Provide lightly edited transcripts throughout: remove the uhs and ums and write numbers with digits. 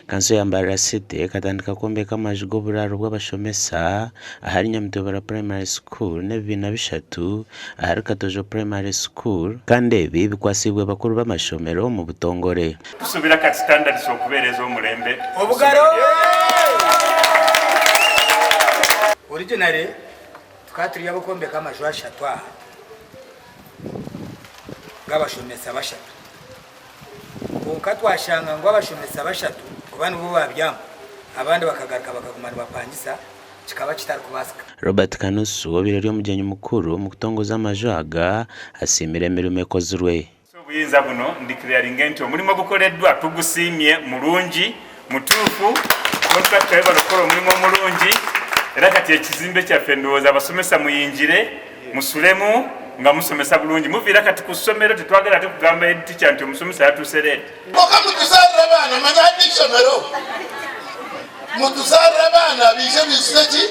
kanso ya Mbarara City katandika kwombeka amaju g'oburaro bw'abashomesa ahari Nyamutobera Primary School n'ebibiina bishatu ahari Katojo Primary School kandi ebi bikwasibwe bakuru b'amashomero mu butongore. Tusubira kati standards okubeereza omulembe obugaro originally tukaturiya bukombeka amaju ashatu aha g'abashomesa bashatu konka twashanga ngo abashomesa bashatu kuba nibo babyamba abandi bakagaruka bakagumana bapangisa kikaba kitari kubasika. Robert Kanusu obireri omugenyi mukuru mu kutongoza amaju aga asimira emirimo ekozirwe. Obuyinza buno ndikiraringa nti omulimo gukoleddwa tugusiimye mulungi mutuufu kontrakta balokora omulimo mulungi era kati ekizimbe kyaffe ndowooza abasomesa muyinjire musulemu nga musomesa bulungi muvira kati ku ssomero tetwagala tukugamba editicha nti omusomesa yatuusereete okamutusarira abaana manya adisomero mutusarira abaana bize biseki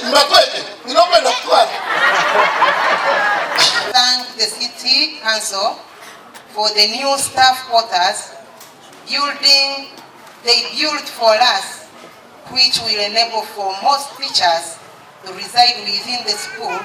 mbakwete inokwenda kutwala. Thank the City Council for the new staff quarters building they built for us, which will enable for most teachers to reside within the school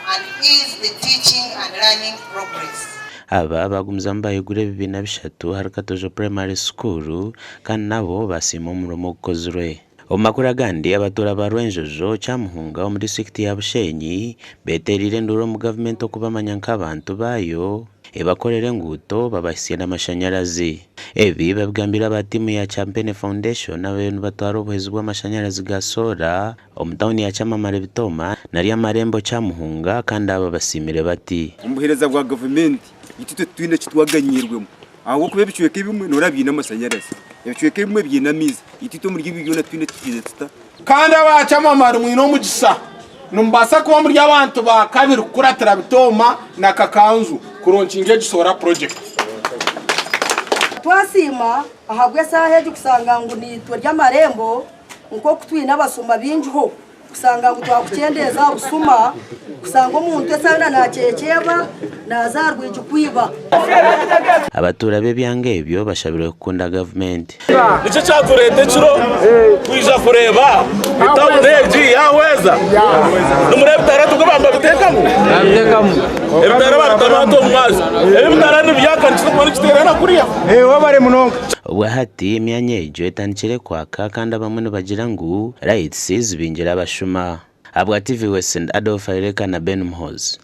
and ease the teaching and learning progress. Aba bagumza mbayigure ebibiina bishatu ahari Katojo Primary School kandi nabo basima omulimu gukozirwe. Omumakuru agandi abatura ba Rwenjojo Kyamuhunga omu district ya Bushenyi beterire enduro mu gavumenti okubamanya nk'abantu bayo ebakorera enguuto babasiye n'amashanyarazi. Ebi babigambira ba timu ya Champagne Foundation nawe nibatwara obuhezi bw'amashanyarazi ga solar omu tawuni ya Kyamamare Bitoma nari amarembo Kyamuhunga kandi aba basimire bati omuhereza bwa gavumenti itute twine kitwaganyirwemo aho kuba bicyuke bimwe norabina amashanyarazi yabicyuke bimwe byinamiza itito muri byona twine tukize tuta kandi aba Kyamamare mwino mugisa numbasa kuba muri abantu ba kabiri kuratira Bitoma na Kakanzu kuronkinge gisora project twasima ahabwe sahe kusanga ngo ni twa ry'amarembo nko kutwina abasoma binjiho kusanga ngo twakukendeza busuma kusanga umuntu esanga nakekeba nazarwije kwiba. Abatura be byange ebyo bashabire kukunda government nicyo cyaturete kiro kwija kureba bitawuneji yaweza numurebe taratu bamba bitekamo ebitara barutamato mwazi ebitara nibyakanitse muri kiterana kuriya wabare munonga wahati imyanya ejo etandikire kwaka kandi abamwe nibagira ngu rights zibingira abashuma. Abwa TV West Adolf Ireka na Ben Mhozi.